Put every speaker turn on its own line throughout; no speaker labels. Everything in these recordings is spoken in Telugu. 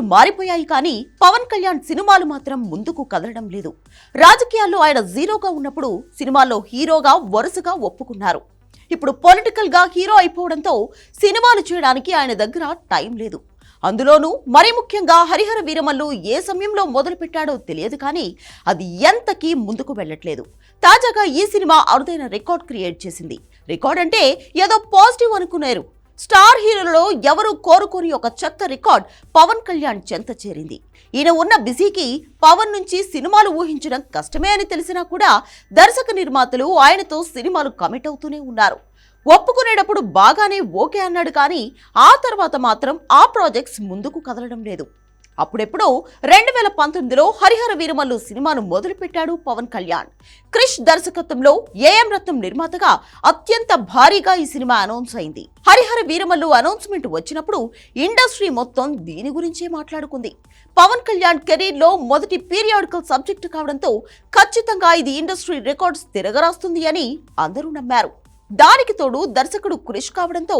రాజకీయాలు మారిపోయాయి కానీ పవన్ కళ్యాణ్ సినిమాలు మాత్రం ముందుకు కదలడం లేదు. రాజకీయాల్లో ఆయన జీరోగా ఉన్నప్పుడు సినిమాల్లో హీరోగా వరుసగా ఒప్పుకున్నారు. ఇప్పుడు పొలిటికల్ గా హీరో అయిపోవడంతో సినిమాలు చేయడానికి ఆయన దగ్గర టైం లేదు. అందులోనూ మరీ ముఖ్యంగా హరిహర వీరమల్లు ఏ సమయంలో మొదలు పెట్టాడో తెలియదు కానీ అది ఎంతకీ ముందుకు వెళ్ళట్లేదు. తాజాగా ఈ సినిమా అరుదైన రికార్డ్ క్రియేట్ చేసింది. రికార్డ్ అంటే ఏదో పాజిటివ్ అనుకున్నారు. స్టార్ హీరోలలో ఎవరు కోరుకోని ఒక చెత్త రికార్డ్ పవన్ కళ్యాణ్ చెంత చేరింది. ఈయన ఉన్న బిజీకి పవన్ నుంచి సినిమాలు ఊహించడం కష్టమే అని తెలిసినా కూడా దర్శక నిర్మాతలు ఆయనతో సినిమాలు కమిట్ అవుతూనే ఉన్నారు. ఒప్పుకునేటప్పుడు బాగానే ఓకే అన్నాడు కానీ ఆ తర్వాత మాత్రం ఆ ప్రాజెక్ట్స్ ముందుకు కదలడం లేదు. అప్పుడెప్పుడో 2019లో హరిహర వీరమల్లు సినిమాను మొదలుపెట్టాడు పవన్ కళ్యాణ్. క్రిష్ దర్శకత్వంలో ఏఎం రత్నం నిర్మాతగా అత్యంత భారీగా ఈ సినిమా అనౌన్స్ అయింది. హరిహర వీరమల్లు అనౌన్స్మెంట్ వచ్చినప్పుడు ఇండస్ట్రీ మొత్తం దీని గురించే మాట్లాడుకుంది. పవన్ కళ్యాణ్ కెరీర్ లో మొదటి పీరియాడికల్ సబ్జెక్టు కావడంతో ఖచ్చితంగా ఇది ఇండస్ట్రీ రికార్డ్స్ తిరగరాస్తుంది అని అందరూ నమ్మారు. దానికి తోడు దర్శకుడు క్రిష్ కావడంతో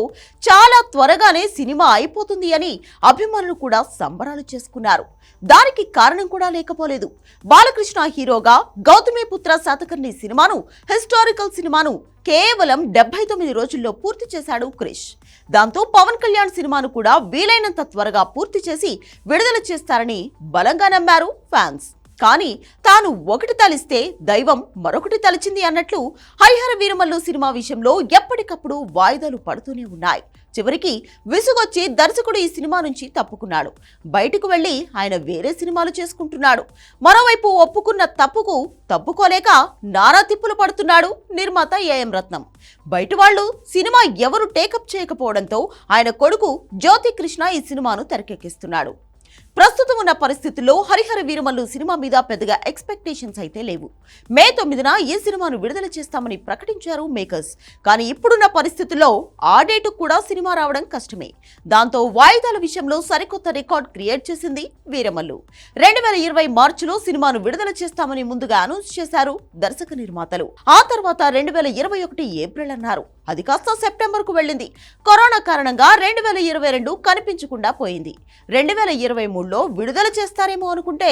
చాలా త్వరగానే సినిమా అయిపోతుంది అని అభిమానులు కూడా సంబరాలు చేసుకున్నారు. దానికి కారణం కూడా లేకపోలేదు. బాలకృష్ణ హీరోగా గౌతమిపుత్ర శాతకర్ణి సినిమాను, హిస్టారికల్ సినిమాను కేవలం 79 రోజుల్లో పూర్తి చేశాడు క్రిష్. దాంతో పవన్ కళ్యాణ్ సినిమాను కూడా వీలైనంత త్వరగా పూర్తి చేసి విడుదల చేస్తారని బలంగా నమ్మారు ఫ్యాన్స్. కానీ తాను ఒకటి తలిస్తే దైవం మరొకటి తలిచింది అన్నట్లు హరిహర వీరమల్లు సినిమా విషయంలో ఎప్పటికప్పుడు వాయిదాలు పడుతూనే ఉన్నాయి. చివరికి విసుగొచ్చి దర్శకుడు ఈ సినిమా నుంచి తప్పుకున్నాడు. బయటకు వెళ్లి ఆయన వేరే సినిమాలు చేసుకుంటున్నాడు. మరోవైపు ఒప్పుకున్న తప్పుకు తప్పుకోలేక నానా తిప్పులు పడుతున్నాడు నిర్మాత ఏఎం రత్నం. బయట వాళ్ళు సినిమా ఎవరు టేకప్ చేయకపోవడంతో ఆయన కొడుకు జ్యోతి కృష్ణ ఈ సినిమాను తెరకెక్కిస్తున్నాడు. ప్రస్తుతం ఉన్న పరిస్థితుల్లో హరిహర వీరమల్లు సినిమా మీద పెద్దగా ఎక్స్పెక్టేషన్స్ అయితే లేవు. మే 9న ఈ సినిమాను విడుదల చేస్తామని ప్రకటించారు మేకర్స్. కానీ ఇప్పుడున్న పరిస్థితుల్లో ఆ డేటు కూడా సినిమా రావడం కష్టమే. దాంతో వాయిదాల విషయంలో సరికొత్త రికార్డ్ క్రియేట్ చేసింది వీరమల్లు. 2020 మార్చిలో సినిమాను విడుదల చేస్తామని ముందుగా అనౌన్స్ చేశారు దర్శక నిర్మాతలు. ఆ తర్వాత 2021 ఏప్రిల్ అన్నారు. అది కాస్త సెప్టెంబర్కు వెళ్ళింది. కరోనా కారణంగా 2022 కనిపించకుండా పోయింది. 2023లో విడుదల చేస్తారేమో అనుకుంటే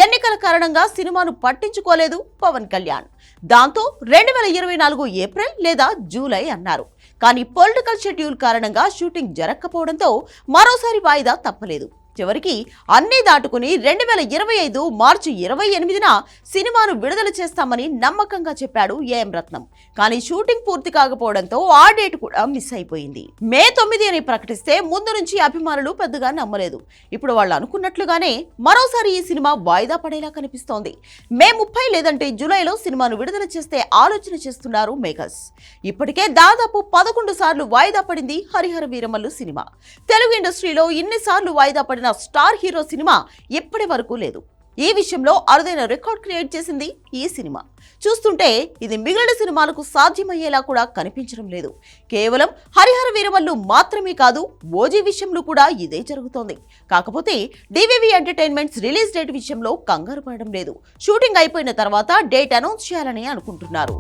ఎన్నికల కారణంగా సినిమాను పట్టించుకోలేదు పవన్ కళ్యాణ్. దాంతో 2024 ఏప్రిల్ లేదా జూలై అన్నారు. కానీ పొలిటికల్ షెడ్యూల్ కారణంగా షూటింగ్ జరగకపోవడంతో మరోసారి వాయిదా తప్పలేదు. చివరికి అన్నీ దాటుకుని 2025 మార్చి 28న సినిమాను విడుదల చేస్తామని నమ్మకంగా చెప్పాడు ఏఎం రత్నం. కానీ షూటింగ్ పూర్తి కాకపోవడంతో ఆ డేట్ కూడా మిస్ అయిపోయింది. మే 9 అని ప్రకటిస్తే ముందు నుంచి అభిమానులు పెద్దగా నమ్మలేదు. ఇప్పుడు వాళ్ళు అనుకున్నట్లుగానే మరోసారి ఈ సినిమా వాయిదా పడేలా కనిపిస్తోంది. మే 30 లేదంటే జూలైలో సినిమాను విడుదల చేస్తే ఆలోచన చేస్తున్నారు మేకర్స్. ఇప్పటికే దాదాపు 11 సార్లు వాయిదా పడింది హరిహర వీరమల్లు సినిమా. తెలుగు ఇండస్ట్రీలో ఇన్నిసార్లు వాయిదా పడిన స్టార్ హీరో సినిమా ఇప్పటి వరకు లేదు. ఈ విషయంలో అరుదైన రికార్డ్ క్రియేట్ చేసింది ఈ సినిమా. చూస్తుంటే ఇది మిగిలిన సినిమాలకు సాధ్యమయ్యేలా కూడా కనిపించడం లేదు. కేవలం హరిహర వీరమల్లు మాత్రమే కాదు, ఓజీ విషయంలో కూడా ఇదే జరుగుతోంది. కాకపోతే డివివి ఎంటర్టైన్మెంట్స్ రిలీజ్ డేట్ విషయంలో కంగారు పడడం లేదు. షూటింగ్ అయిపోయిన తర్వాత డేట్ అనౌన్స్ చేయాలని అనుకుంటున్నారు.